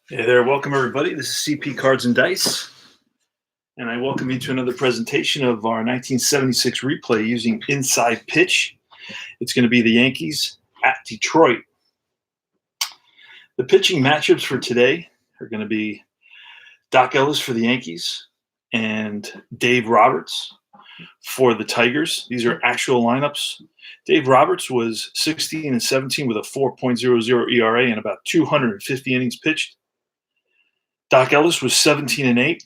Hey there, welcome everybody. This is CP Cards and Dice, and I welcome you to another presentation of our 1976 replay using Inside Pitch. It's going to be the Yankees at Detroit. The pitching matchups for today are going to be Doc Ellis for the Yankees and Dave Roberts for the Tigers. These are actual lineups. Dave Roberts was 16-17 with a 4.00 ERA and about 250 innings pitched. Doc Ellis was 17-8,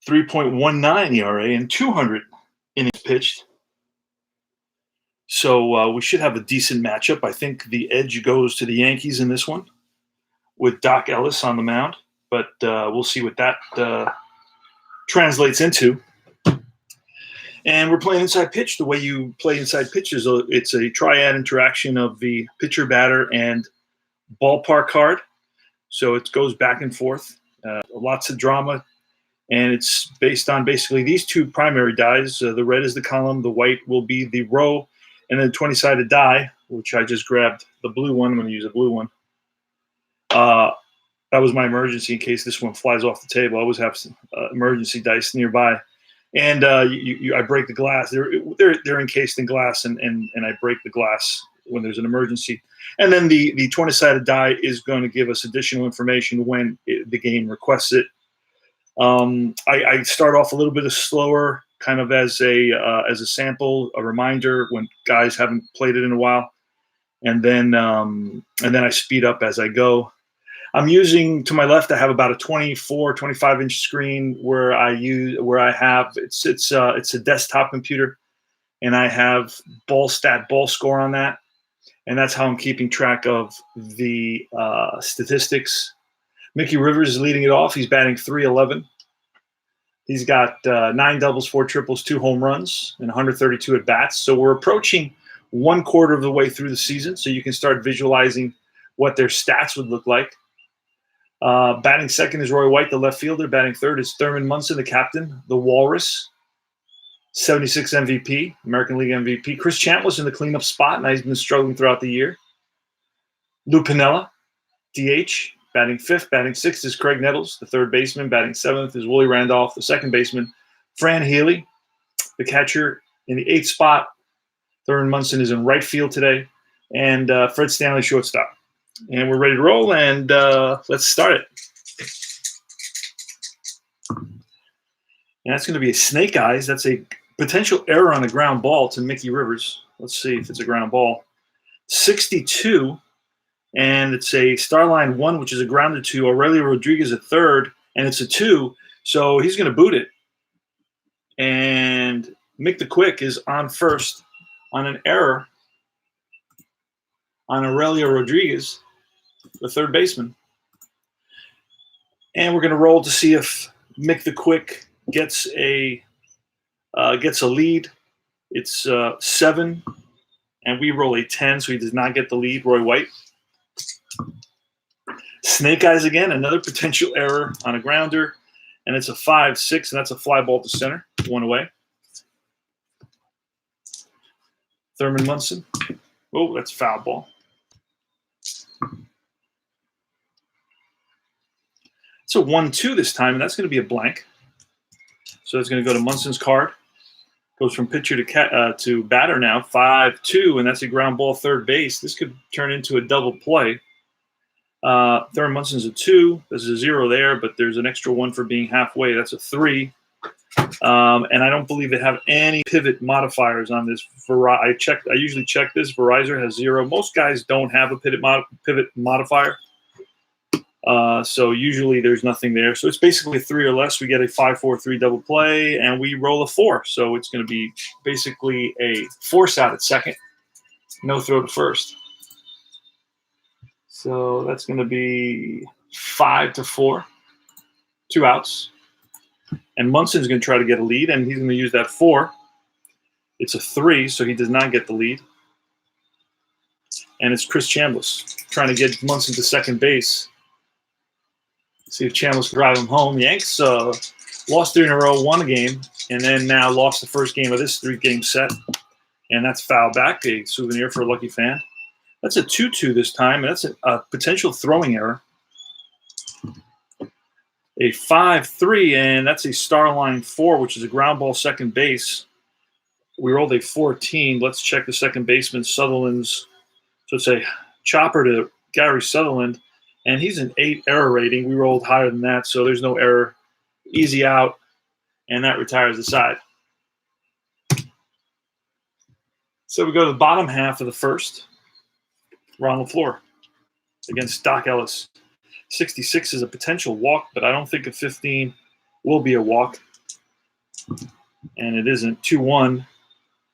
3.19 ERA, and 200 innings pitched. So we should have a decent matchup. I think the edge goes to the Yankees in this one with Doc Ellis on the mound, but we'll see what that translates into. And we're playing inside pitch. The way you play inside pitch is it's a triad interaction of the pitcher, batter, and ballpark card. So it goes back and forth. Lots of drama, and it's based on basically these two primary dies. The red is the column, the white will be the row, and then 20-sided die, which I just grabbed the blue one. I'm going to use a blue one. That was my emergency in case this one flies off the table. I always have some emergency dice nearby, and I break the glass. They're encased in glass, and I break the glass when there's an emergency. And then the 20-sided die is going to give us additional information when the game requests it. I start off a little bit slower, kind of as a sample, a reminder when guys haven't played it in a while, and then I speed up as I go. I'm using, to my left, I have about a 25-inch screen where I have it's a desktop computer, and I have ball score on that. And that's how I'm keeping track of the statistics. Mickey Rivers is leading it off. He's batting .311. He's got 9 doubles, 4 triples, 2 home runs, and 132 at bats. So we're approaching 1/4 of the way through the season. So you can start visualizing what their stats would look like. Batting second is Roy White, the left fielder. Batting third is Thurman Munson, the captain, the Walrus. 76 MVP, American League MVP. Chris Chambliss in the cleanup spot, and he's been struggling throughout the year. Lou Piniella, DH, batting fifth. Batting sixth is Craig Nettles, the third baseman. Batting seventh is Willie Randolph, the second baseman. Fran Healy, the catcher, in the eighth spot. Thurman Munson is in right field today. And Fred Stanley, shortstop. And we're ready to roll, and let's start it. And that's going to be a snake eyes. That's a potential error on a ground ball to Mickey Rivers. Let's see if it's a ground ball. 62, and it's a star line 1, which is a grounded to Aurelio Rodriguez at third, and it's a 2, so he's going to boot it. And Mick the Quick is on first on an error on Aurelio Rodriguez, the third baseman. And we're going to roll to see if Mick the Quick gets a lead. It's 7, and we roll a 10, so he does not get the lead. Roy White. Snake eyes again, another potential error on a grounder, and it's a 5-6, and that's a fly ball to center, 1 away. Thurman Munson. Oh, that's a foul ball. It's a 1-2 this time, and that's going to be a blank. So it's going to go to Munson's card. Goes from pitcher to batter now, 5-2, and that's a ground ball third base. This could turn into a double play. Thurman Munson's a 2. There's a 0 there, but there's an extra 1 for being halfway. That's a 3. And I don't believe they have any pivot modifiers on this. I usually check this. Verizon has 0. Most guys don't have a pivot modifier. So usually there's nothing there. So it's basically a 3 or less. We get a 5-4-3 double play, and we roll a 4. So it's going to be basically a force out at second. No throw to first. So that's going to be 5-4. 2 outs. And Munson's going to try to get a lead, and he's going to use that 4. It's a 3, so he does not get the lead. And it's Chris Chambliss trying to get Munson to second base. See if Chambliss can drive him home. Yanks lost 3 in a row, won a game, and then now lost the first game of this 3-game set. And that's foul back, a souvenir for a lucky fan. That's a 2-2 this time, and that's a potential throwing error. A 5-3, and that's a star line 4, which is a ground ball second base. We rolled a 14. Let's check the second baseman, Sutherland's. So it's a chopper to Gary Sutherland, and he's an 8 error rating. We rolled higher than that, so there's no error. Easy out, and that retires the side. So we go to the bottom half of the first. Ron LaFleur against Doc Ellis. 66 is a potential walk, but I don't think a 15 will be a walk. And it isn't. 2-1.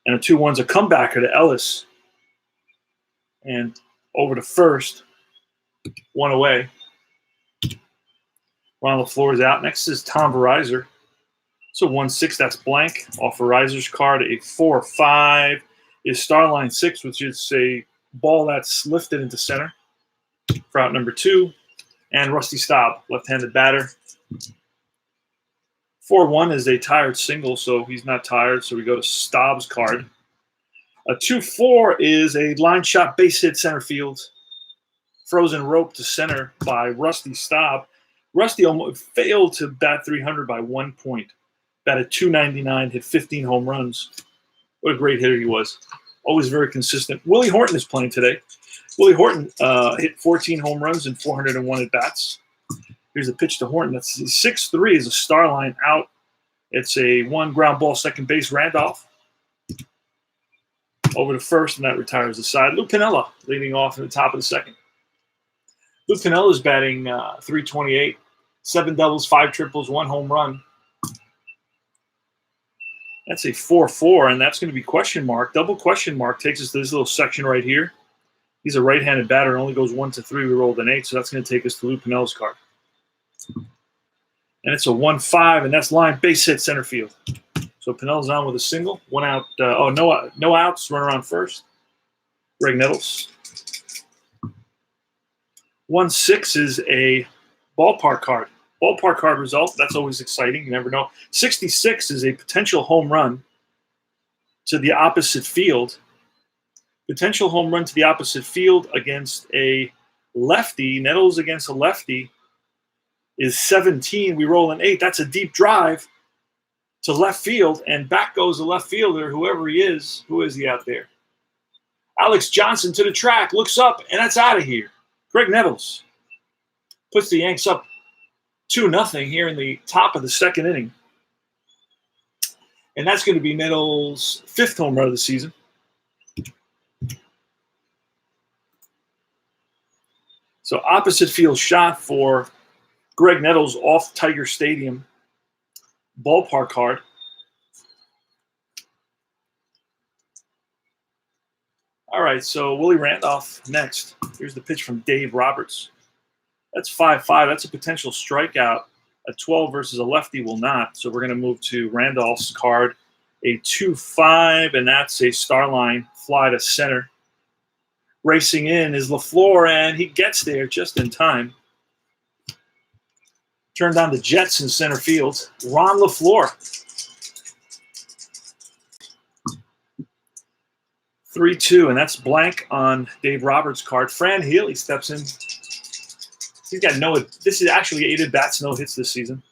And a 2-1's a comebacker to Ellis. And over to first. 1 away. Ron LaFleur is out. Next is Tom Verizor. So 1-6, that's blank. Off Verizor's card. A 4-5 is Starline 6, which is a ball that's lifted into center for out number 2. And Rusty Staub, left-handed batter. 4-1 is a tired single, so he's not tired, so we go to Staub's card. A 2-4 is a line shot base hit center field. Frozen rope to center by Rusty Staub. Rusty almost failed to bat 300 by 1 point. Batted .299, hit 15 home runs. What a great hitter he was. Always very consistent. Willie Horton is playing today. Willie Horton hit 14 home runs and 401 at-bats. Here's a pitch to Horton. That's 6-3 is a star line out. It's a 1 ground ball second base, Randolph. Over to first, and that retires the side. Lou Piniella leading off in the top of the second. Lou Piniella is batting .328, 7 doubles, 5 triples, 1 home run. That's a 4-4, and that's going to be question mark. Double question mark takes us to this little section right here. He's a right-handed batter. It only goes 1 to 3. We rolled an 8, so that's going to take us to Lou Piniella's card. And it's a 1-5, and that's line base hit center field. So Piniella's on with a single. 1 out. No outs. Run around first. Greg Nettles. 1-6 is a ballpark card. Ballpark card result. That's always exciting. You never know. 66 is a potential home run to the opposite field. Potential home run to the opposite field against a lefty. Nettles against a lefty is 17. We roll an 8. That's a deep drive to left field, and back goes the left fielder, whoever he is. Who is he out there? Alex Johnson to the track, looks up, and that's out of here. Greg Nettles puts the Yanks up 2-0 here in the top of the second inning. And that's going to be Nettles' 5th home run of the season. So opposite field shot for Greg Nettles off Tiger Stadium ballpark card. All right, so Willie Randolph next. Here's the pitch from Dave Roberts. That's 5-5. That's a potential strikeout. A 12 versus a lefty will not. So we're going to move to Randolph's card. A 2-5, and that's a star line fly to center. Racing in is LaFleur, and he gets there just in time. Turned on the Jets in center field. Ron LaFleur. 3-2, and that's blank on Dave Roberts' card. Fran Healy steps in. He's got this is actually 8 at-bats, no hits this season.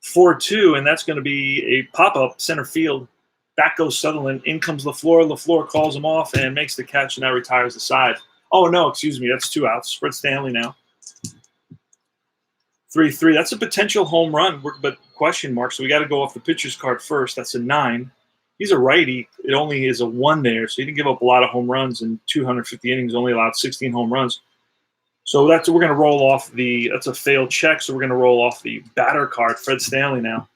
4-2, and that's going to be a pop-up center field. Back goes Sutherland. In comes LaFleur. LaFleur calls him off and makes the catch, and now retires the side. Oh, no, excuse me. That's 2 outs. Fred Stanley now. 3-3. That's a potential home run, but question mark. So we got to go off the pitcher's card first. That's a 9. He's a righty. It only is a 1 there, so he didn't give up a lot of home runs in 250 innings. Only allowed 16 home runs. So we're going to roll off that's a failed check. So we're going to roll off the batter card, Fred Stanley now.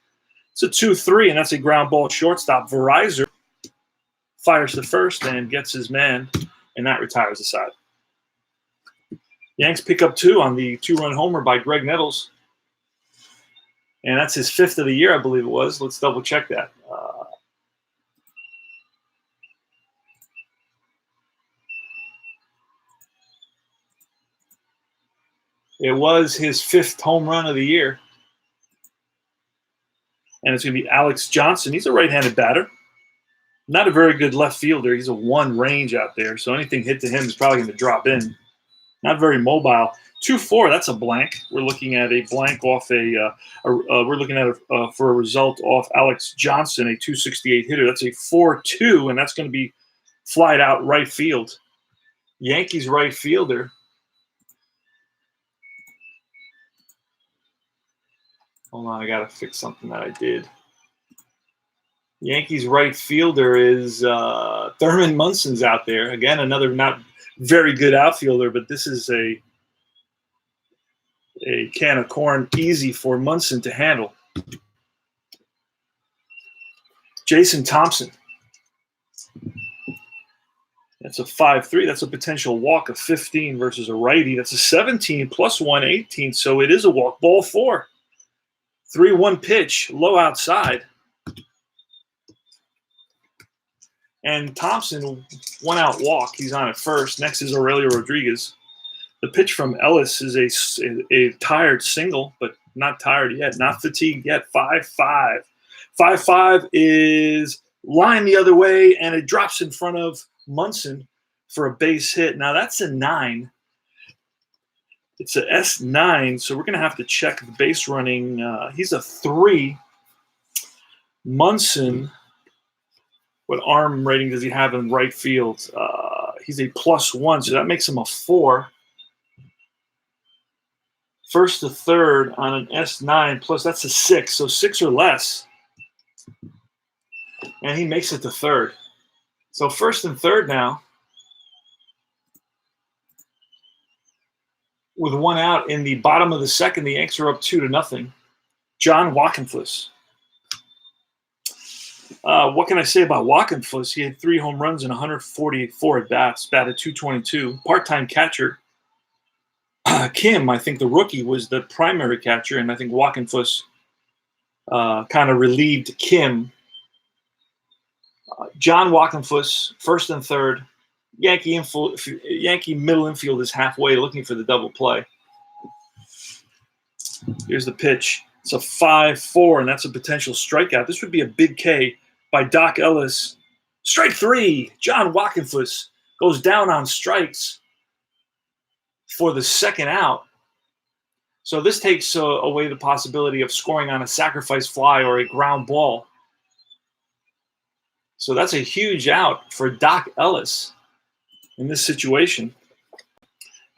It's a 2-3, and that's a ground ball shortstop. Verizor fires to first and gets his man, and that retires the side. Yanks pick up 2 on the 2-run homer by Greg Nettles. And that's his 5th of the year, I believe it was. Let's double check that. It was his 5th home run of the year. And it's going to be Alex Johnson. He's a right-handed batter. Not a very good left fielder. He's a 1 range out there. So anything hit to him is probably going to drop in. Not very mobile. 2-4, that's a blank. We're looking at a blank off we're looking at for a result off Alex Johnson, a 268 hitter. That's a 4-2, and that's going to be flied out right field. Yankees right fielder. Hold on, I got to fix something that I did. Yankees right fielder is Thurman Munson's out there. Again, another not very good outfielder, but this is a can of corn easy for Munson to handle. Jason Thompson. That's a 5-3. That's a potential walk of 15 versus a righty. That's a 17 plus 1, 18. So it is a walk. Ball 4. 3-1 pitch, low outside. And Thompson, 1-out walk. He's on at first. Next is Aurelio Rodriguez. The pitch from Ellis is a tired single, but not tired yet, not fatigued yet. 5-5. 5-5 is line the other way, and it drops in front of Munson for a base hit. Now that's a 9. It's a S9, so we're going to have to check the base running. He's a 3. Munson, what arm rating does he have in right field? He's a +1, so that makes him a 4. First to third on an S9 plus, that's a 6, so 6 or less. And he makes it to third. So first and third now, with 1 out in the bottom of the second, the Yanks are up 2-0. John Walkenfuss. What can I say about Walkenfuss? He had 3 home runs and 144 at-bats, batted .222. Part-time catcher. Kim, I think the rookie, was the primary catcher, and I think Walkenfuss kind of relieved Kim. John Walkenfuss, first and third. Yankee middle infield is halfway, looking for the double play. Here's the pitch. It's a 5-4, and that's a potential strikeout. This would be a big K by Doc Ellis. Strike 3. John Walkenfuss goes down on strikes for the second out. So this takes away the possibility of scoring on a sacrifice fly or a ground ball. So that's a huge out for Doc Ellis in this situation.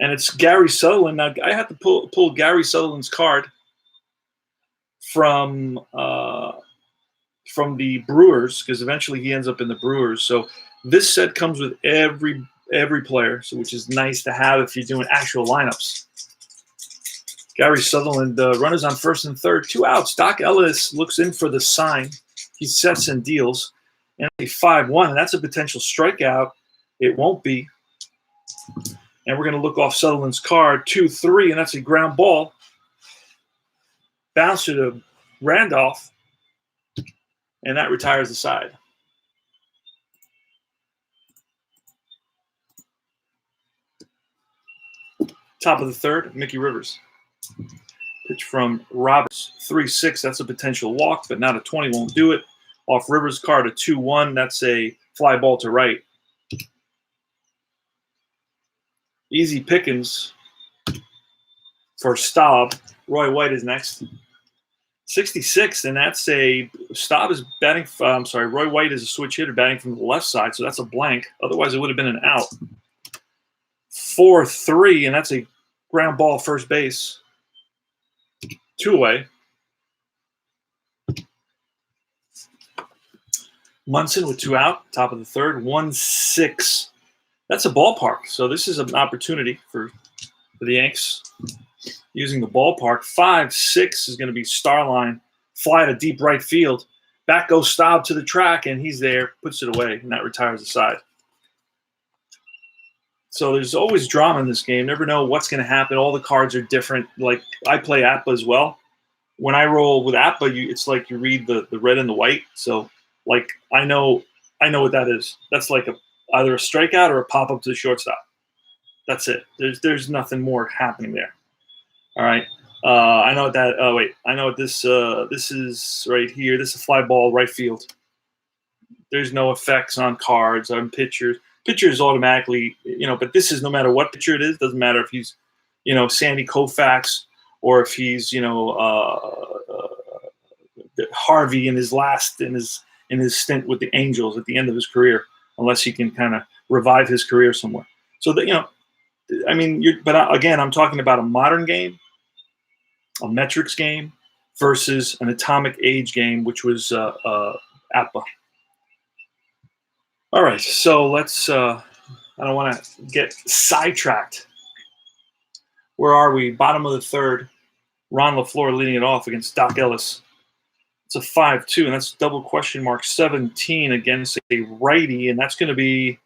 And it's Gary Sutherland. Now, I have to pull Gary Sutherland's card from the Brewers, because eventually he ends up in the Brewers. So this set comes with every player, so which is nice to have if you're doing actual lineups. Gary Sutherland, runners on first and third, 2 outs. Doc Ellis looks in for the sign. He sets and deals. And a 5-1, and that's a potential strikeout. It won't be. And we're going to look off Sutherland's card, 2-3, and that's a ground ball. Bounce to Randolph, and that retires the side. Top of the third, Mickey Rivers. Pitch from Roberts, 3-6. That's a potential walk, but not a 20 won't do it. Off Rivers' card, a 2-1. That's a fly ball to right. Easy pickings for Staub. Roy White is next. 66, and that's a Staub is batting. Roy White is a switch hitter batting from the left side, so that's a blank. Otherwise, it would have been an out. 4-3, and that's a ground ball first base. 2 away. Munson with 2 out, top of the third, 1-6. That's a ballpark, so this is an opportunity for the Yanks using the ballpark. 5-6 is going to be Starline, fly to deep right field. Back goes Staub to the track, and he's there, puts it away, and that retires the side. So there's always drama in this game. Never know what's going to happen. All the cards are different. Like, I play APBA as well. When I roll with APBA, it's like you read the red and the white. So, like, I know what that is. That's like either a strikeout or a pop-up to the shortstop. That's it. There's nothing more happening there. All right. I know what that. Oh wait, I know what this. This is right here. This is a fly ball right field. There's no effects on cards on pitchers. Pitchers automatically, but this is no matter what pitcher it is. Doesn't matter if he's, Sandy Koufax or if he's, Harvey in his stint with the Angels at the end of his career, unless he can kind of revive his career somewhere. So that I mean, but again, I'm talking about a modern game, a metrics game, versus an atomic age game, which was APA. All right, so let's. I don't want to get sidetracked. Where are we? Bottom of the third. Ron LaFleur leading it off against Doc Ellis. It's a 5-2, and that's double question mark 17 against a righty, and that's going to be.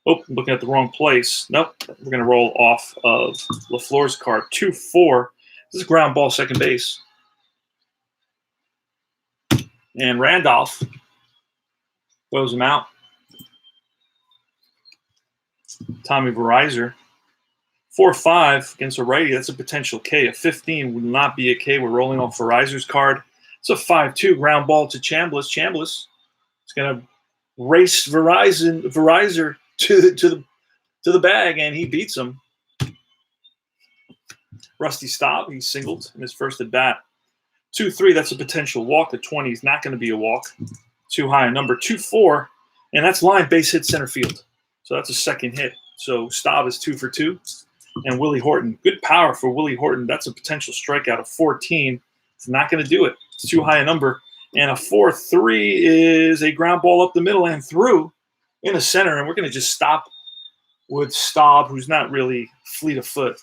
Oh, I'm looking at the wrong place. Nope, we're going to roll off of LaFleur's card. 2-4. This is ground ball, second base. And Randolph throws him out. Tommy Verizon. 4-5 against a righty. That's a potential K. A 15 would not be a K. We're rolling off Verizon's card. It's a 5-2 ground ball to Chambliss. Chambliss is going to race Verizon to the bag, and he beats him. Rusty Staub, he singled in his first at bat. 2-3, that's a potential walk. The 20 is not going to be a walk. Too high a number. 2-4, and that's line base hit center field. So that's a second hit. So Staub is 2 for 2. And Willie Horton, good power for Willie Horton. That's a potential strikeout of 14. It's not going to do it. It's too high a number. And a 4-3 is a ground ball up the middle and through in the center. And we're going to just stop with Staub, who's not really fleet of foot.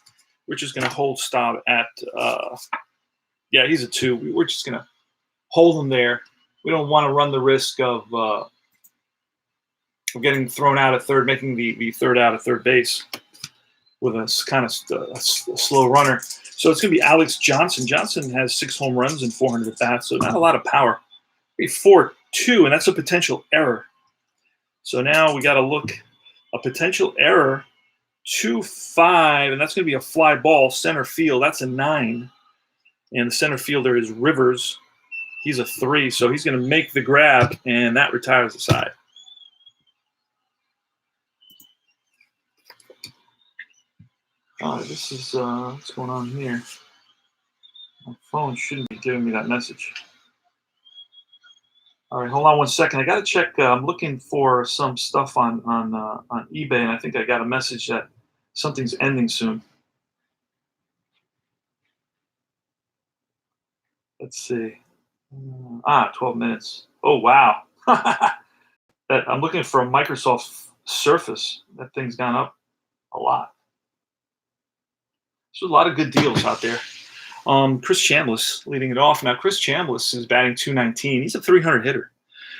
We're just going to hold Staub at, he's a 2. We're just going to hold him there. We don't want to run the risk of getting thrown out at third, making the third out at third base with a kind of a slow runner. So it's going to be Alex Johnson. Johnson has 6 home runs and 400 at bats, so not a lot of power. 4-2, and that's a potential error. So now we got to look a potential error. 2-5, and that's going to be a fly ball center field. That's a 9, and the center fielder is Rivers. He's a 3, so he's going to make the grab, and that retires the side. This is what's going on here. My phone shouldn't be giving me that message. All right, hold on 1 second. I got to check. I'm looking for some stuff on eBay, and I think I got a message that something's ending soon. Let's see. 12 minutes. Oh, wow. I'm looking for a Microsoft Surface. That thing's gone up a lot. There's a lot of good deals out there. Chris Chambliss leading it off. Now, Chris Chambliss is batting .219. He's a 300 hitter.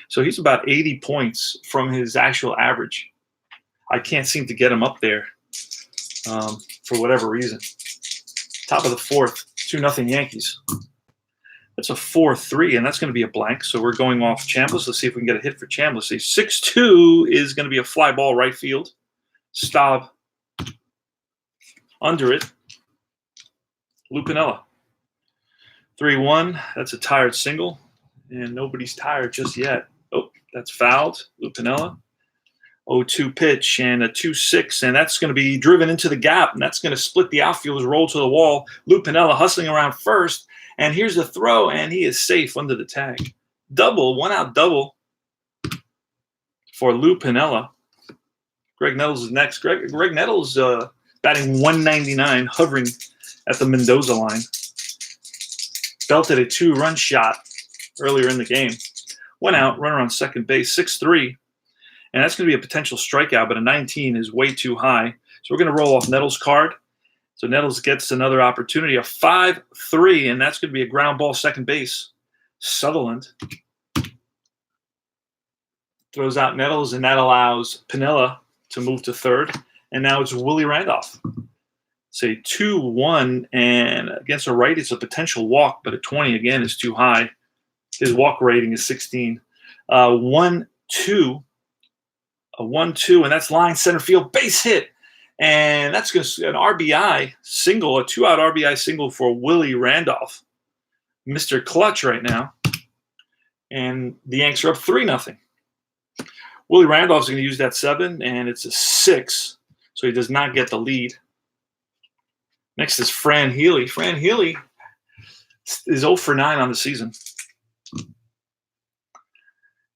So he's about 80 points from his actual average. I can't seem to get him up there for whatever reason. Top of the fourth, 2-0 Yankees. That's a 4-3, and that's going to be a blank. So we're going off Chambliss. Let's see if we can get a hit for Chambliss. A 6-2 is going to be a fly ball right field. Staub under it. Lou Piniella. 3-1. That's a tired single, and nobody's tired just yet. Oh, that's fouled. Lou Piniella. 0-2 pitch and a 2-6, and that's going to be driven into the gap, and that's going to split the outfielders, roll to the wall. Lou Piniella hustling around first, and here's the throw, and he is safe under the tag. Double, 1-out double for Lou Piniella. Greg Nettles is next. Greg Nettles batting .199, hovering at the Mendoza line. Belted a 2-run shot earlier in the game. 1 out, runner on second base, 6-3. And that's going to be a potential strikeout, but a 19 is way too high. So we're going to roll off Nettles' card. So Nettles gets another opportunity, a 5-3, and that's going to be a ground ball second base. Sutherland throws out Nettles, and that allows Piniella to move to third. And now it's Willie Randolph. Say 2-1, and against a right, it's a potential walk, but a 20 again is too high. His walk rating is 16. 1-2, a 1-2, and that's line center field base hit, And that's going to an RBI single, a 2-out RBI single for Willie Randolph, Mr. Clutch right now. And the Yanks are up 3-0. Willie Randolph's going to use that 7, and it's a 6, so he does not get the lead. Next is Fran Healy. Fran Healy is 0 for 9 on the season.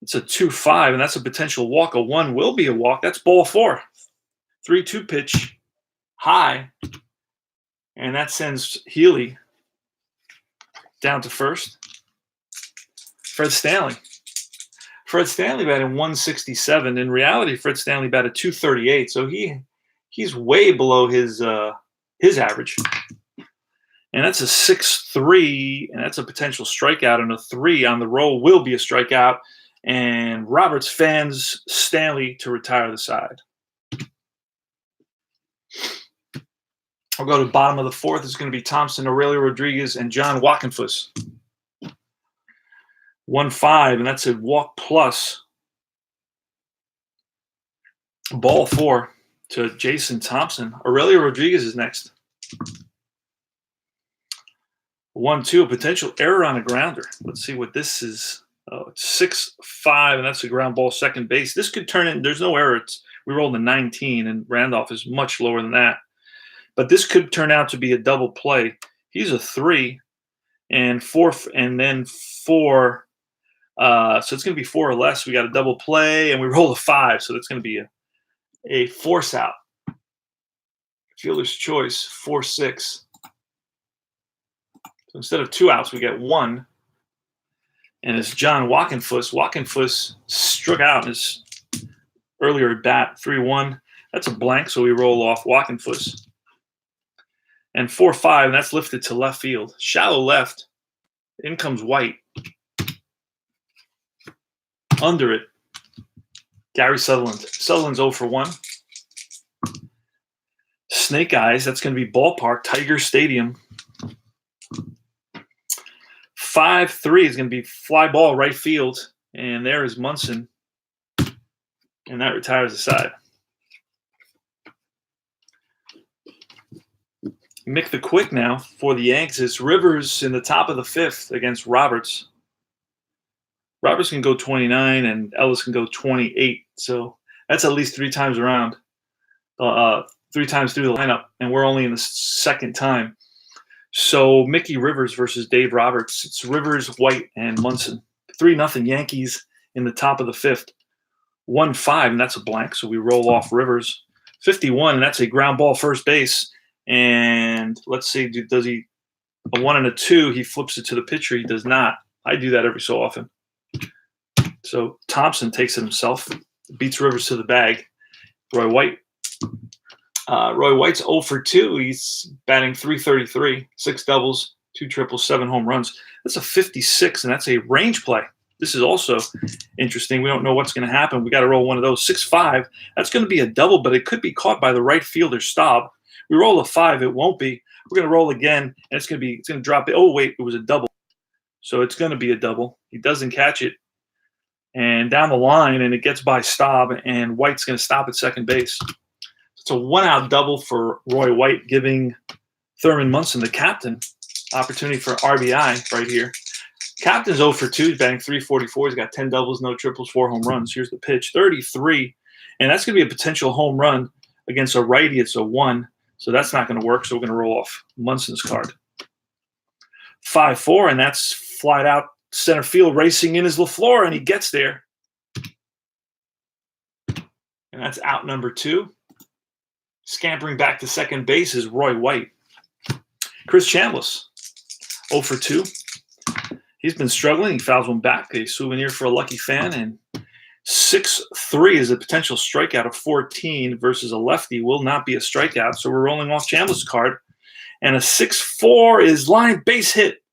It's a 2-5, and that's a potential walk. A 1 will be a walk. That's ball 4. 3-2 pitch, high, and that sends Healy down to first. Fred Stanley. Fred Stanley batted 167. In reality, Fred Stanley batted 238, so he's way below his average. And that's a 6-3, and that's a potential strikeout, and a 3 on the roll will be a strikeout. And Roberts fans Stanley to retire the side. I'll go to bottom of the 4th. It's going to be Thompson, Aurelio Rodriguez, and John Wackenfuss. 1-5, and that's a walk plus. Ball 4 to Jason Thompson. Aurelio Rodriguez is next. 1-2, a potential error on a grounder. Let's see what this is. Oh, it's 6-5, and that's a ground ball second base. This could turn in. There's no error. We rolled a 19, and Randolph is much lower than that. But this could turn out to be a double play. He's a 3 and 4, and then 4. So it's going to be 4 or less. We got a double play, and we roll a 5. So that's going to be a force out. Fielder's choice, 4-6. So instead of 2 outs, we get 1. And it's John Wackenfuss. Wackenfuss struck out in his earlier at bat, 3-1. That's a blank, so we roll off Wackenfuss. And 4-5, and that's lifted to left field. Shallow left. In comes White. Under it, Gary Sutherland. Sutherland's 0 for 1. Snake Eyes, that's going to be ballpark, Tiger Stadium. 5-3 is going to be fly ball right field. And there is Munson. And that retires the side. Mick the Quick now for the Yanks. It's Rivers in the top of the 5th against Roberts. Roberts can go 29 and Ellis can go 28. So that's at least 3 times around, 3 times through the lineup. And we're only in the 2nd time. So Mickey Rivers versus Dave Roberts. It's Rivers, White, and Munson. 3-0 Yankees in the top of the 5th. 1-5, and that's a blank. So we roll off Rivers. 51, and that's a ground ball first base. And let's see, does he a 1 and a 2? He flips it to the pitcher. He does not. I do that every so often. So Thompson takes it himself, beats Rivers to the bag. Roy White's 0 for 2. He's batting .333, 6 doubles, 2 triples, 7 home runs. That's a 56, and that's a range play. This is also interesting. We don't know what's going to happen. We got to roll one of those. 6-5. That's going to be a double, but it could be caught by the right fielder Staub. We roll a 5. It won't be. We're going to roll again, and it's going to drop it. Oh wait, it was a double. So it's going to be a double. He doesn't catch it. And down the line, and it gets by Staub, and White's going to stop at second base. It's a 1-out double for Roy White, giving Thurman Munson, the captain, opportunity for RBI right here. Captain's 0 for 2. He's batting .344. He's got 10 doubles, no triples, 4 home runs. Here's the pitch, 33. And that's going to be a potential home run against a righty. It's a 1. So that's not going to work. So we're going to roll off Munson's card. 5-4, and that's flied out center field. Racing in is LaFleur, and he gets there. And that's out number 2. Scampering back to second base is Roy White. Chris Chambliss, 0 for 2. He's been struggling. He fouls one back. A souvenir for a lucky fan. And 6-3 is a potential strikeout of 14 versus a lefty. Will not be a strikeout. So we're rolling off Chambliss' card. And a 6-4 is line base hit.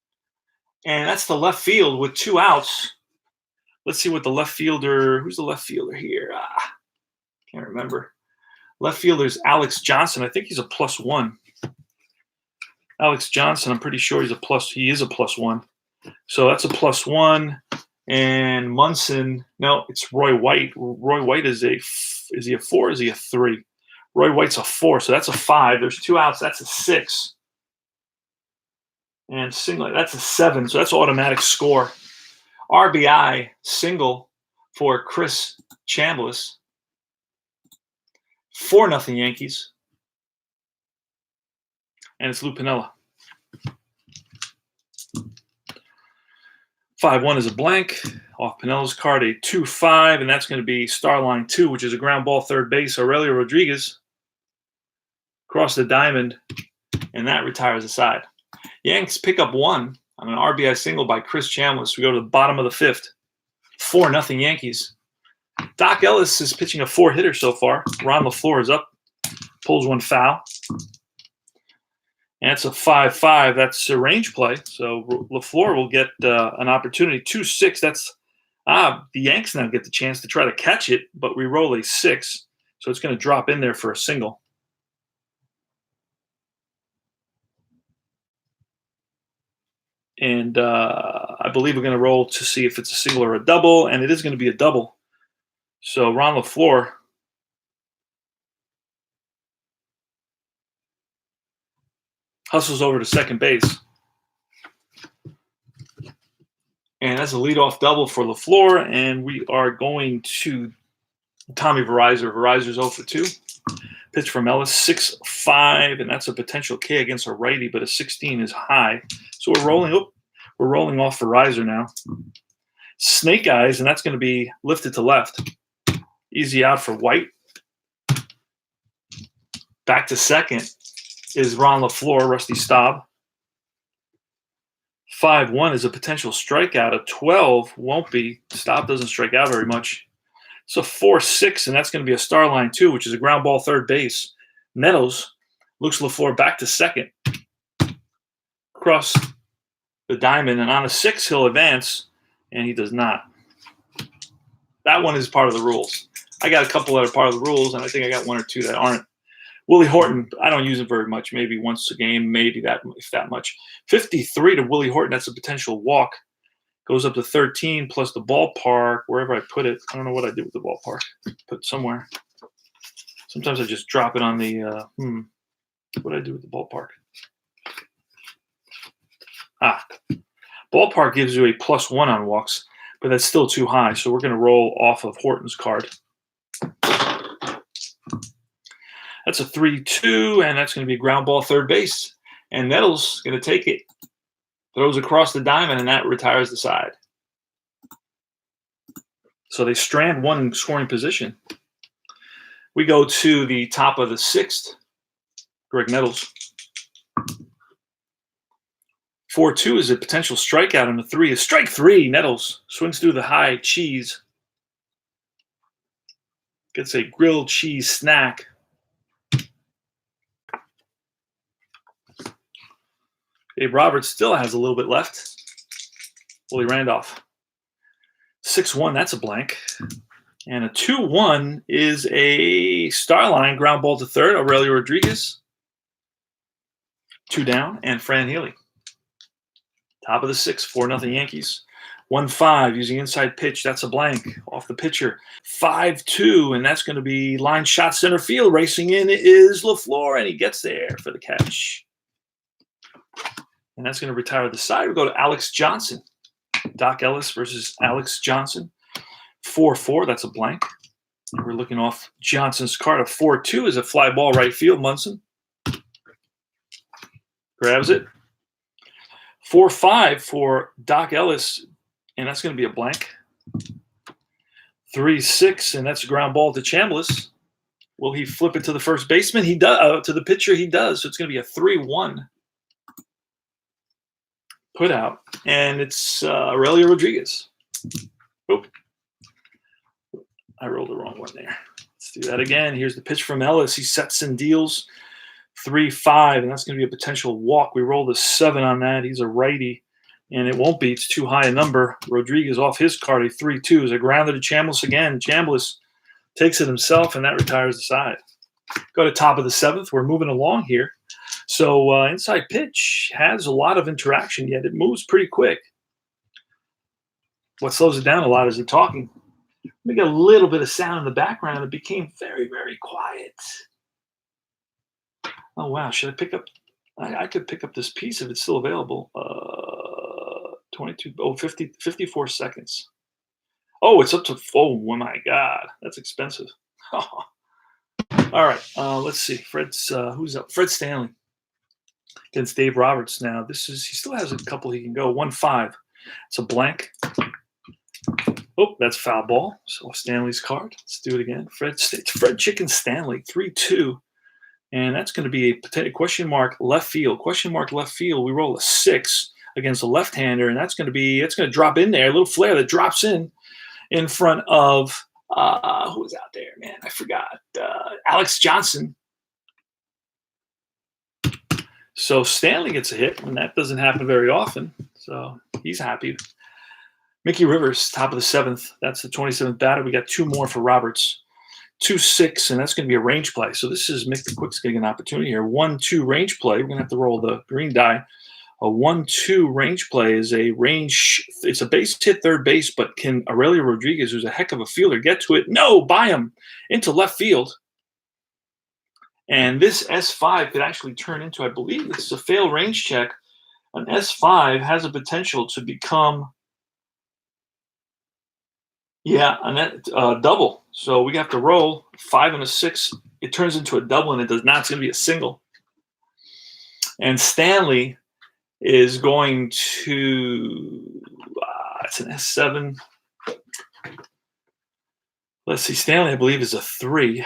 And that's the left field with 2 outs. Let's see what the left fielder – who's the left fielder here? Can't remember. Left fielder's Alex Johnson. I think he's a +1. Alex Johnson, I'm pretty sure he is a +1. So that's a +1. And Munson, no, it's Roy White. Roy White is he a 4 or is he a 3? Roy White's a 4, so that's a 5. There's 2 outs. That's a 6. And single, that's a 7, so that's automatic score. RBI single for Chris Chambliss. 4-0 Yankees. And it's Lou Piniella. 5-1 is a blank. Off Pinella's card, a 2-5, and that's going to be star line 2, which is a ground ball third base. Aurelio Rodriguez across the diamond, and that retires the side. Yanks pick up 1 on an RBI single by Chris Chambliss. We go to the bottom of the 5th. 4-0 Yankees. Doc Ellis is pitching a 4-hitter so far. Ron LaFleur is up, pulls one foul. And it's a 5-5. That's a range play. So LaFleur will get an opportunity. 2-6. That's the Yanks now get the chance to try to catch it, but we roll a 6. So it's going to drop in there for a single. And I believe we're going to roll to see if it's a single or a double, and it is going to be a double. So Ron LaFleur hustles over to second base. And that's a leadoff double for LaFleur, and we are going to Tommy Verizor. Verizor's 0 for 2. Pitch from Ellis, 6-5, and that's a potential K against a righty, but a 16 is high. So we're rolling. We're rolling off Verizor now. Snake eyes, and that's going to be lifted to left. Easy out for White. Back to second is Ron LaFleur, Rusty Staub. 5-1 is a potential strikeout. A 12 won't be. Staub doesn't strike out very much. So 4-6, and that's going to be a star line 2, which is a ground ball third base. Nettles looks LaFleur back to second. Across the diamond, and on a 6, he'll advance, and he does not. That one is part of the rules. I got a couple that are part of the rules, and I think I got 1 or 2 that aren't. Willie Horton, I don't use him very much, maybe once a game, maybe that, if that much. 53 to Willie Horton, that's a potential walk. Goes up to 13 plus the ballpark, wherever I put it. I don't know what I did with the ballpark. Put it somewhere. Sometimes I just drop it on the, what did I do with the ballpark? Ballpark gives you a +1 on walks, but that's still too high. So we're going to roll off of Horton's card. That's a 3-2, and that's going to be a ground ball third base. And Nettles going to take it. Throws across the diamond, and that retires the side. So they strand 1 in scoring position. We go to the top of the 6th. Greg Nettles. 4-2 is a potential strikeout, and the 3 is strike 3. Nettles swings through the high cheese. Gets a grilled cheese snack. Dave Roberts still has a little bit left. Willie Randolph. 6-1, that's a blank. And a 2-1 is a star line ground ball to third. Aurelio Rodriguez. 2 down, and Fran Healy. Top of the 6th, 4-0 Yankees. 1-5 using inside pitch. That's a blank off the pitcher. 5-2, and that's going to be line shot center field. Racing in is LaFleur, and he gets there for the catch. And that's going to retire the side. We go to Alex Johnson. Doc Ellis versus Alex Johnson. 4-4, that's a blank. And we're looking off Johnson's card. A 4-2 is a fly ball right field. Munson grabs it. 4-5 for Doc Ellis, and that's going to be a blank. 3-6, and that's a ground ball to Chambliss. Will he flip it to the first baseman? He does. To the pitcher, he does. So it's going to be a 3-1 put out, and it's Aurelio Rodriguez. Oop. I rolled the wrong one there. Let's do that again. Here's the pitch from Ellis. He sets and deals. 3-5, and that's going to be a potential walk. We rolled a 7 on that. He's a righty, and it won't be. It's too high a number. Rodriguez off his card, a 3-2 is a grounder to Chambliss again. Chambliss takes it himself, and that retires the side. Go to top of the 7th. We're moving along here. So inside pitch has a lot of interaction, yet it moves pretty quick. What slows it down a lot is the talking. We get a little bit of sound in the background. It became very, very quiet. Oh wow, should I pick up? I could pick up this piece if it's still available. 22, 50, 54 seconds. Oh, it's up to, oh my God, that's expensive. All right, let's see. Fred's, who's up? Fred Stanley against Dave Roberts now. He still has a couple he can go. 1-5. It's a blank. Oh, that's foul ball. So Stanley's card. Let's do it again. Fred Chicken Stanley, 3-2. And that's going to be a question mark left field. Question mark left field. We roll a 6 against a left-hander, and it's going to drop in there. A little flare that drops in front of who's out there, man? I forgot. Alex Johnson. So Stanley gets a hit, and that doesn't happen very often. So he's happy. Mickey Rivers, top of the 7th. That's the 27th batter. We got 2 more for Roberts. 2-6, and that's going to be a range play. So this is Mick the Quick's getting an opportunity here. 1-2 range play. We're going to have to roll the green die. A 1-2 range play is a range. It's a base hit third base, but can Aurelio Rodriguez, who's a heck of a fielder, get to it? No, by him into left field. And this S5 could actually turn into, I believe this is a failed range check. An S5 has a potential to become, a net double. So we have to roll 5 and a 6. It turns into a double, and it does not. It's going to be a single. And Stanley is going to, it's an S7. Let's see. Stanley, I believe, is a 3.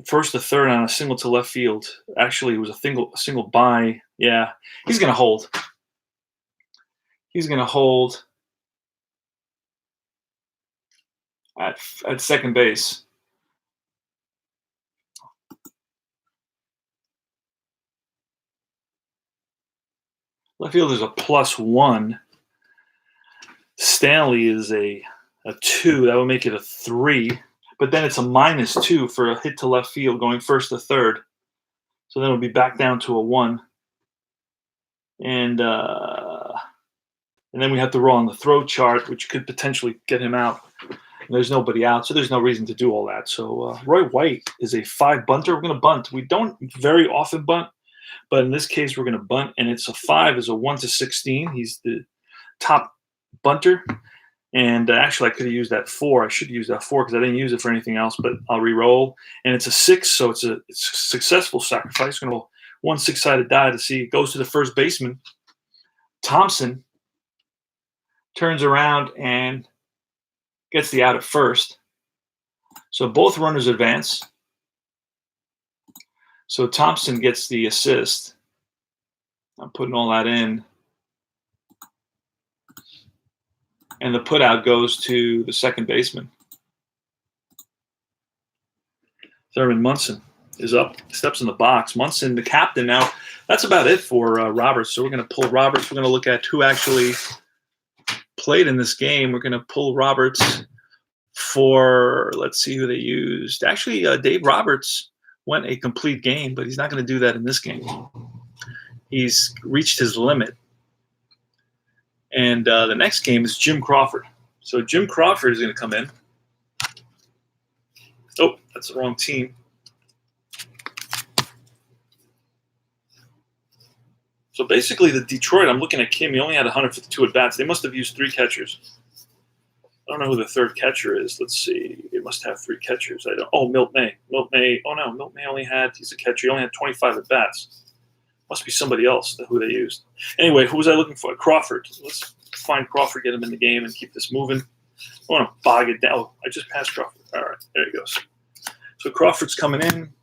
First to third on a single to left field. Actually, it was a single by. Yeah, he's going to hold. He's going to hold at second base. Left field is a +1. Stanley is a 2. That would make it a 3. But then it's a -2 for a hit to left field going first to third. So then it'll be back down to a 1. And then we have to roll on the throw chart, which could potentially get him out. And there's nobody out, so there's no reason to do all that. So Roy White is a 5 bunter. We're going to bunt. We don't very often bunt, but in this case, we're going to bunt. And it's a 5 is a 1-16. He's the top bunter. And actually, I could have used that 4. I should use that 4 because I didn't use it for anything else, but I'll re-roll. And it's a 6, so it's a successful sacrifice. We're going to roll 1 6-sided die to see. It goes to the first baseman. Thompson turns around and gets the out at first. So both runners advance. So Thompson gets the assist. I'm putting all that in. And the putout goes to the second baseman. Thurman Munson is up, steps in the box. Munson, the captain. Now, that's about it for Roberts. So we're going to pull Roberts. We're going to look at who actually played in this game. We're going to pull Roberts for, let's see who they used. Actually, Dave Roberts went a complete game, but he's not going to do that in this game. He's reached his limit. And the next game is Jim Crawford. So Jim Crawford is going to come in. Oh, that's the wrong team. So basically, the Detroit, I'm looking at Kim, he only had 152 at-bats. They must have used 3 catchers. I don't know who the third catcher is. Let's see. They must have 3 catchers. Milt May. Milt May. Oh, no. Milt May he's a catcher. He only had 25 at-bats. Must be somebody else who they used. Anyway, who was I looking for? Crawford. Let's find Crawford, get him in the game, and keep this moving. I want to bog it down. Oh, I just passed Crawford. All right, there he goes. So Crawford's coming in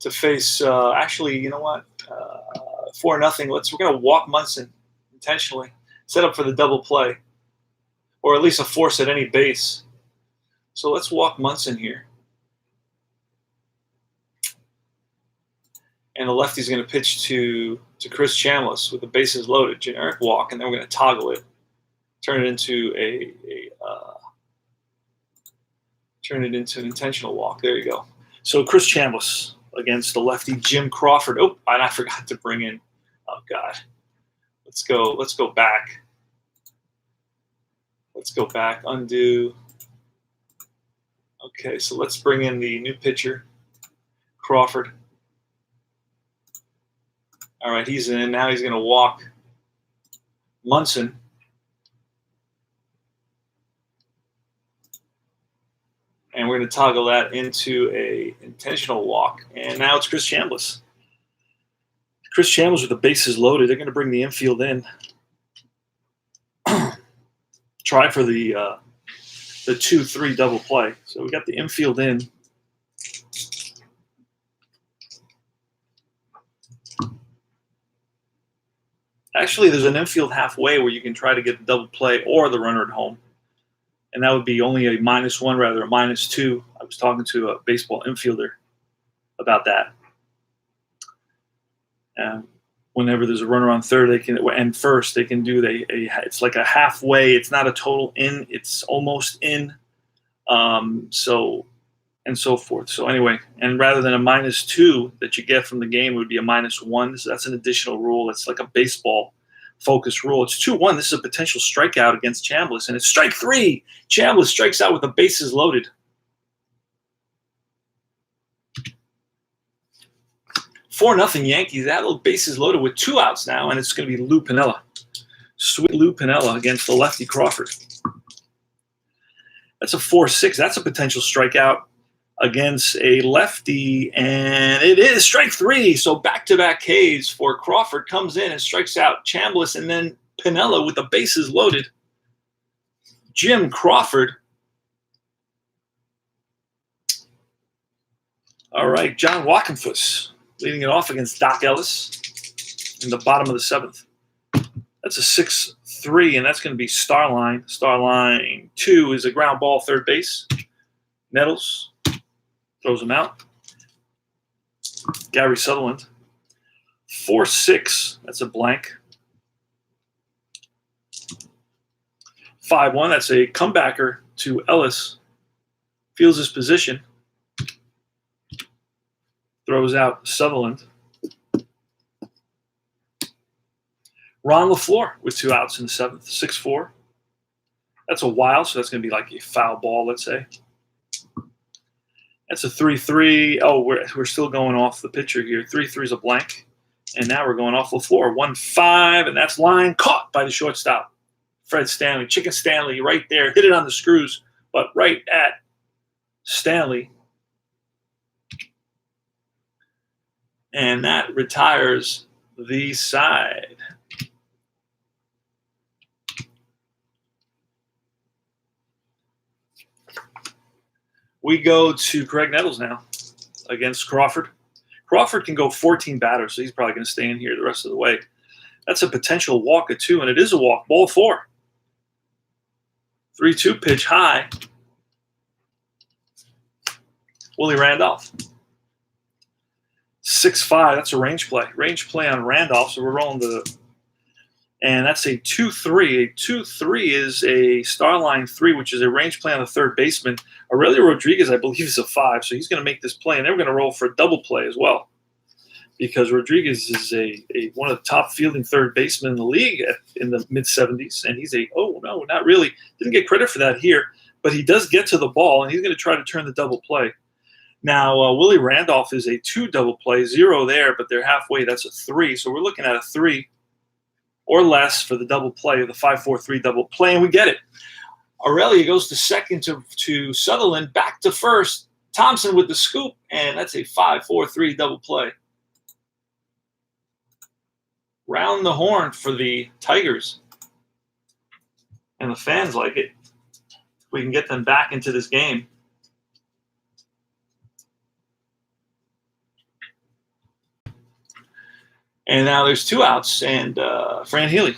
to face, actually, you know what? 4-0. We're going to walk Munson intentionally. Set up for the double play. Or at least a force at any base. So let's walk Munson here. And the lefty's going to pitch to Chris Chambliss with the bases loaded, generic walk, and then we're going to toggle it, turn it into an intentional walk. There you go. So Chris Chambliss against the lefty Jim Crawford. Oh, and I forgot to bring in. Oh God, let's go back. Let's go back. Undo. Okay, so let's bring in the new pitcher, Crawford. All right, he's in. Now he's going to walk Munson. And we're going to toggle that into a intentional walk. And now it's Chris Chambliss. Chris Chambliss with the bases loaded. They're going to bring the infield in. Try for the 2-3 double play. So we got the infield in. Actually, there's an infield halfway where you can try to get the double play or the runner at home. And that would be only a -1 rather a -2. I was talking to a baseball infielder about that. Whenever there's a runner on third, they can and first they can do it's like a halfway. It's not a total in. It's almost in. So and so forth. So anyway, and rather than a -2 that you get from the game, it would be a -1. So that's an additional rule. It's like a baseball focus rule. It's 2-1. This is a potential strikeout against Chambliss, and it's strike 3. Chambliss strikes out with the bases loaded. 4-0 Yankees. That little bases loaded with 2 outs now, and it's going to be Lou Piniella. Sweet Lou Piniella against the lefty Crawford. That's a 4-6. That's a potential strikeout against a lefty, and it is strike 3. So back-to-back Ks for Crawford. Comes in and strikes out Chambliss, and then Piniella with the bases loaded. Jim Crawford. All right, John Walkenfuss leading it off against Doc Ellis in the bottom of the 7th. That's a 6-3, and that's going to be Starline. Starline 2 is a ground ball, third base. Nettles throws him out. Gary Sutherland. 4-6, that's a blank. 5-1, that's a comebacker to Ellis. Feels his position. Throws out Sutherland. Ron LaFleur with 2 outs in the 7th. 6-4. That's a wild, so that's going to be like a foul ball, let's say. That's a 3-3. Oh, we're still going off the pitcher here. 3-3 is a blank. And now we're going off LaFleur. 1-5, and that's line caught by the shortstop. Fred Stanley. Chicken Stanley right there. Hit it on the screws, but right at Stanley. And that retires the side. We go to Craig Nettles now against Crawford. Crawford can go 14 batters, so he's probably going to stay in here the rest of the way. That's a potential walk of 2, and it is a walk. Ball 4. 3-2 pitch high. Willie Randolph. 6-5. That's a range play. Range play on Randolph, so we're rolling and that's a 2-3. A 2-3 is a Starline 3, which is a range play on the third baseman. Aurelio Rodriguez, I believe, is a 5, so he's going to make this play, and then we're going to roll for a double play as well, because Rodriguez is one of the top fielding third basemen in the league in the mid-70s, and he's no, not really. Didn't get credit for that here, but he does get to the ball, and he's going to try to turn the double play. Now, Willie Randolph is a 2 double play, 0 there, but they're halfway. That's a 3, so we're looking at a 3 or less for the double play, the 5-4-3 double play, and we get it. Aurelio goes to second to Sutherland, back to first. Thompson with the scoop, and that's a 5-4-3 double play. Round the horn for the Tigers. And the fans like it. We can get them back into this game. And now there's 2 outs, and Fran Healy.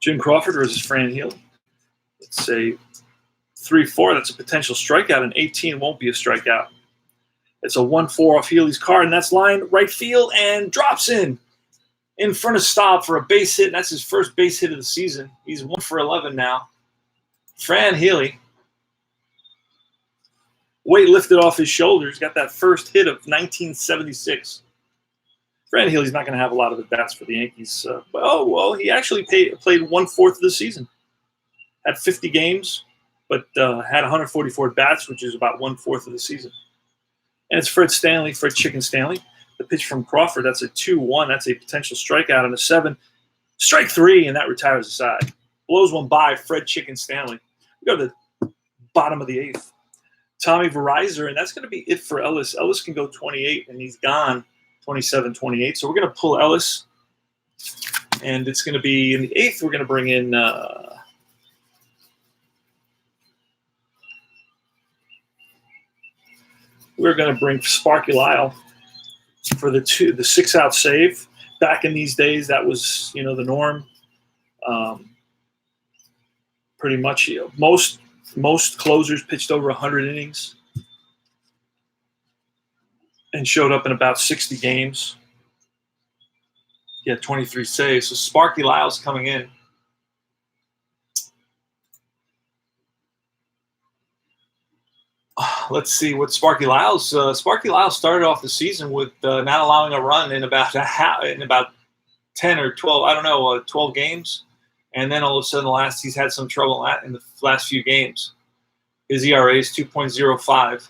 Jim Crawford versus Fran Healy. It's a 3-4. That's a potential strikeout, and 18 won't be a strikeout. It's a 1-4 off Healy's card, and that's line right field and drops in front of Staub for a base hit, and that's his first base hit of the season. He's 1 for 11 now. Fran Healy. Weight lifted off his shoulders, got that first hit of 1976. Fran Healy's not going to have a lot of at-bats for the Yankees. He actually played 1/4 of the season. Had 50 games, but had 144 at-bats, which is about 1/4 of the season. And it's Fred Chicken Stanley. The pitch from Crawford, that's a 2-1. That's a potential strikeout on a 7. Strike 3, and that retires the side. Blows one by Fred Chicken Stanley. We go to the bottom of the 8th. Tommy Verizon, and that's going to be it for Ellis. Ellis can go 28, and he's gone 27-28. So we're going to pull Ellis, and it's going to be in the 8th. We're going to bring in Sparky Lyle for the 6-out save. Back in these days, that was the norm. Pretty much, most closers pitched over 100 innings and showed up in about 60 games. He had 23 saves. So Sparky Lyle's coming in. Let's see what Sparky Lyle's. Sparky Lyle started off the season with not allowing a run in about 10 or 12. I don't know, 12 games. And then all of a sudden, he's had some trouble in the last few games. His ERA is 2.05.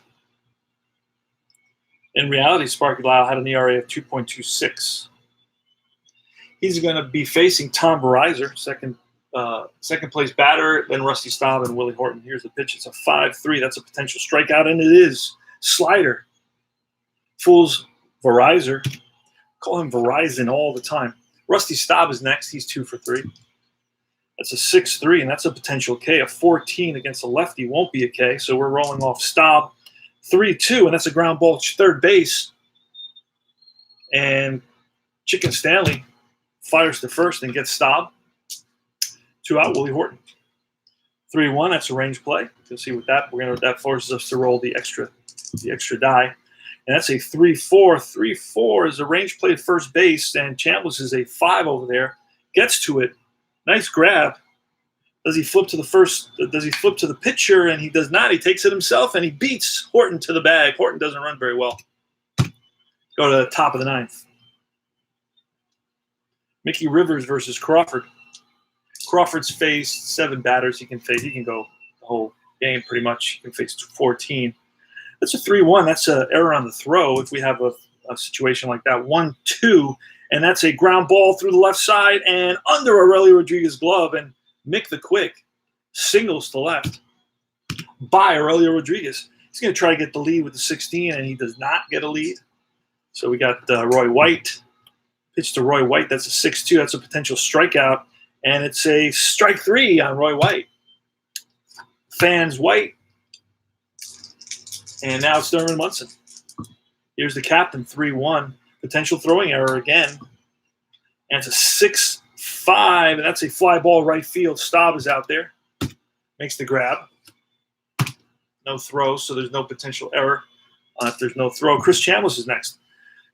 In reality, Sparky Lyle had an ERA of 2.26. He's going to be facing Tom Verizon, second place batter, then Rusty Staub and Willie Horton. Here's the pitch. It's a 5-3. That's a potential strikeout, and it is. Slider. Fools Verizon. Call him Verizon all the time. Rusty Staub is next. He's 2 for 3. That's a 6-3, and that's a potential K. A 14 against a lefty won't be a K, so we're rolling off Staub. 3-2, and that's a ground ball to third base. And Chicken Stanley fires to first and gets Staub. 2 out, Willie Horton. 3-1, that's a range play. You'll see what that forces us to roll the extra die. And that's a 3-4. 3-4 is a range play at first base, and Chambliss is a 5 over there. Gets to it. Nice grab. Does he flip to the first? Does he flip to the pitcher? And he does not. He takes it himself, and he beats Horton to the bag. Horton doesn't run very well. Go to the top of the 9th. Mickey Rivers versus Crawford. Crawford's faced 7 batters. He can go the whole game pretty much. He can face 14. That's a 3-1. That's an error on the throw if we have a situation like that. 1-2. And that's a ground ball through the left side and under Aurelio Rodriguez's glove. And Mick the Quick singles to left by Aurelio Rodriguez. He's going to try to get the lead with the 16, and he does not get a lead. So we got Roy White. Pitch to Roy White. That's a 6-2. That's a potential strikeout. And it's a strike 3 on Roy White. Fans White. And now it's Thurman Munson. Here's the captain, 3-1. Potential throwing error again. And it's a 6-5, and that's a fly ball right field. Staub is out there. Makes the grab. No throw, so there's no potential error if there's no throw. Chris Chambliss is next.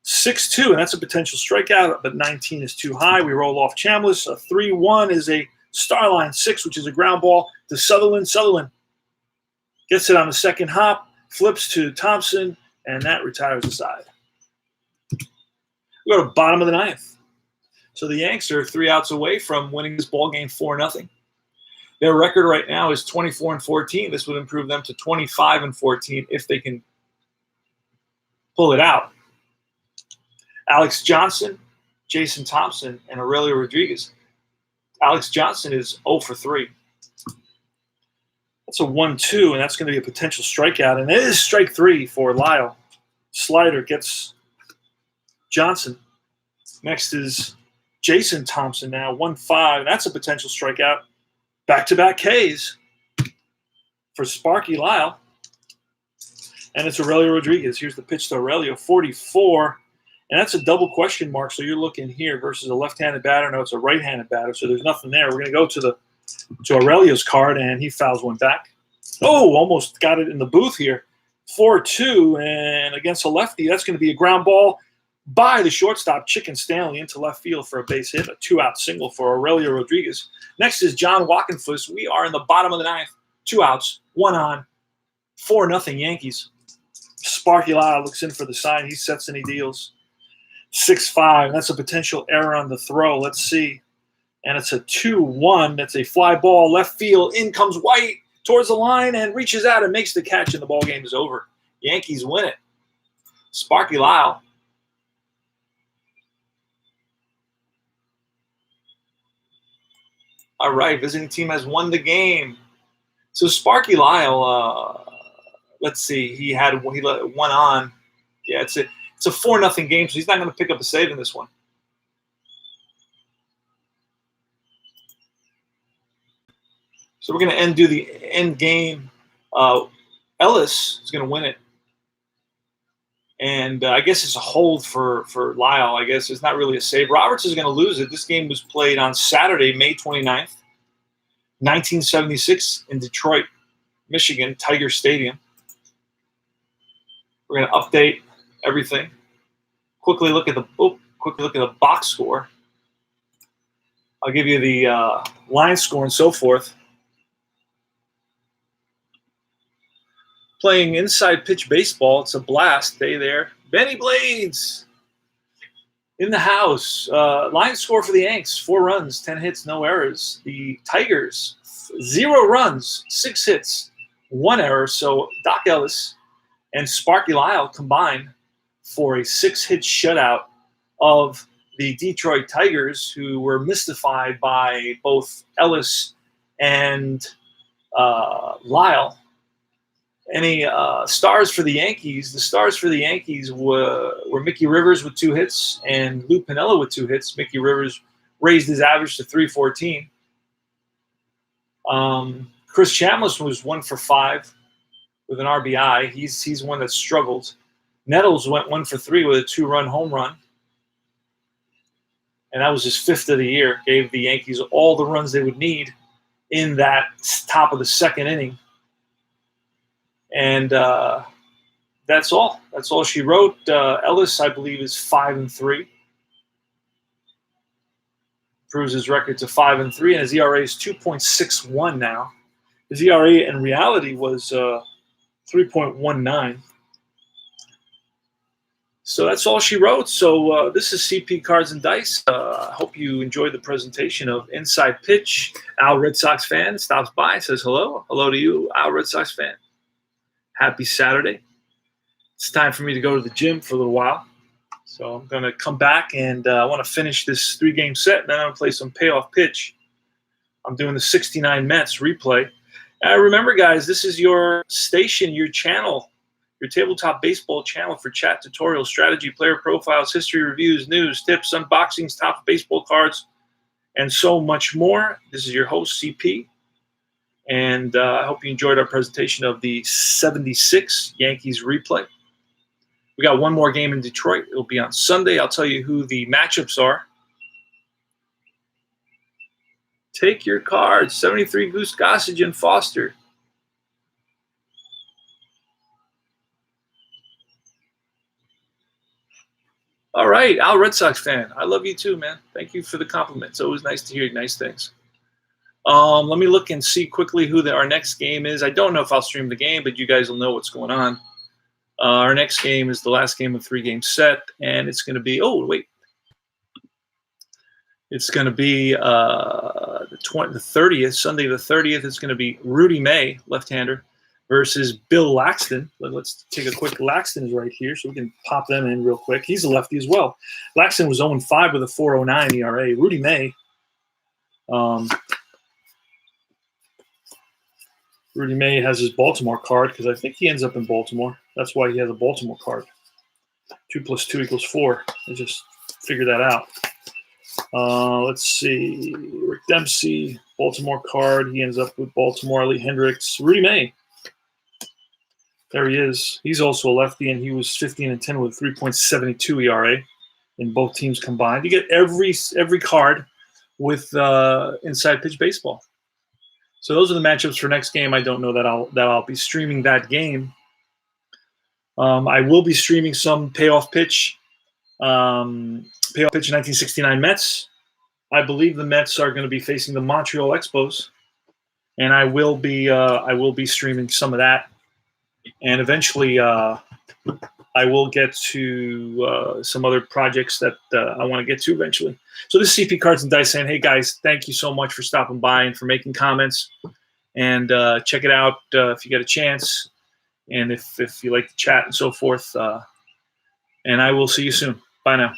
6-2, and that's a potential strikeout, but 19 is too high. We roll off Chambliss. A 3-1 is a star line 6, which is a ground ball to Sutherland. Sutherland gets it on the second hop, flips to Thompson, and that retires the side. We go to bottom of the 9th. So the Yanks are 3 outs away from winning this ball game 4-0. Their record right now is 24-14. This would improve them to 25-14 if they can pull it out. Alex Johnson, Jason Thompson, and Aurelio Rodriguez. Alex Johnson is 0 for 3. That's a 1-2, and that's going to be a potential strikeout. And it is strike 3 for Lyle. Slider gets Johnson. Next is Jason Thompson now, 1-5. That's a potential strikeout. Back-to-back Ks for Sparky Lyle. And it's Aurelio Rodriguez. Here's the pitch to Aurelio, 44. And that's a double question mark. So you're looking here versus a left-handed batter. No, it's a right-handed batter. So there's nothing there. We're going to go to Aurelio's card, and he fouls one back. Oh, almost got it in the booth here. 4-2, and against a lefty, that's going to be a ground ball by the shortstop, Chicken Stanley, into left field for a base hit, a 2-out single for Aurelio Rodriguez. Next is John Walkenfuss. We are in the bottom of the 9th. 2 outs, 1 on, 4-0 Yankees. Sparky Lyle looks in for the sign. He sets and he deals. 6-5. That's a potential error on the throw. Let's see. And it's a 2-1. That's a fly ball left field. In comes White towards the line and reaches out and makes the catch, and the ball game is over. Yankees win it Sparky Lyle. All right, visiting team has won the game. So Sparky Lyle, let's see, he let one on. Yeah, it's a 4-0 game, so he's not going to pick up a save in this one. So we're going to do the end game. Ellis is going to win it. And I guess it's a hold for Lyle. I guess it's not really a save. Roberts is going to lose it. This game was played on Saturday, May 29th, 1976 in Detroit, Michigan, Tiger Stadium. We're going to update everything. Quickly look at the box score. I'll give you the line score and so forth. Playing inside pitch baseball, it's a blast. Hey there, Benny Blades in the house. Line score for the Yanks: 4 runs, 10 hits, no errors. The Tigers, 0 runs, 6 hits, 1 error. So Doc Ellis and Sparky Lyle combined for a 6-hit shutout of the Detroit Tigers, who were mystified by both Ellis and Lyle. Any stars for the Yankees? The stars for the Yankees were Mickey Rivers with 2 hits and Lou Piniella with 2 hits. Mickey Rivers raised his average to .314. Chris Chambliss was 1 for 5 with an RBI. He's one that struggled. Nettles went 1 for 3 with a 2-run home run. And that was his 5th of the year. Gave the Yankees all the runs they would need in that top of the 2nd inning. And that's all. That's all she wrote. Ellis, I believe, is 5-3. Proves his record to 5-3, and his ERA is 2.61 now. His ERA in reality was 3.19. So that's all she wrote. So this is CP Cards and Dice. I hope you enjoyed the presentation of Inside Pitch. Al Red Sox fan stops by, says hello. Hello to you, Al Red Sox fan. Happy Saturday. It's time for me to go to the gym for a little while. So I'm going to come back, and I want to finish this 3-game set, and then I'm going to play some payoff pitch. I'm doing the 69 Mets replay. And remember, guys, this is your station, your channel, your tabletop baseball channel for chat tutorials, strategy, player profiles, history reviews, news, tips, unboxings, top baseball cards, and so much more. This is your host, CP. And I hope you enjoyed our presentation of the 76 Yankees replay. We got one more game in Detroit. It'll be on Sunday. I'll tell you who the matchups are. Take your cards. 73 Goose Gossage and Foster. All right, Al Red Sox fan. I love you too, man. Thank you for the compliment. It's always nice to hear nice things. Let me look and see quickly who our next game is. I don't know if I'll stream the game, but you guys will know what's going on. Our next game is the last game of 3-game set, and it's going to be it's going to be the 30th, Sunday the 30th. It's going to be Rudy May, left-hander, versus Bill Laxton. Let's take a quick. Laxton is right here, so we can pop them in real quick. He's a lefty as well. Laxton was 0-5 with a 4.09 ERA. Rudy May. Rudy May has his Baltimore card because I think he ends up in Baltimore. That's why he has a Baltimore card. 2 + 2 = 4. I just figured that out. Let's see. Rick Dempsey, Baltimore card. He ends up with Baltimore. Lee Hendricks. Rudy May. There he is. He's also a lefty, and he was 15-10 with 3.72 ERA in both teams combined. You get every card with Inside Pitch Baseball. So those are the matchups for next game. I don't know that I'll be streaming that game. I will be streaming some payoff pitch. Payoff pitch 1969 Mets. I believe the Mets are going to be facing the Montreal Expos, and I will be streaming some of that. And eventually, I will get to some other projects that I want to get to eventually. So this is CP Cards and Dice saying, hey guys, thank you so much for stopping by and for making comments. And check it out if you get a chance. And if you like to chat and so forth, And I will see you soon. Bye now.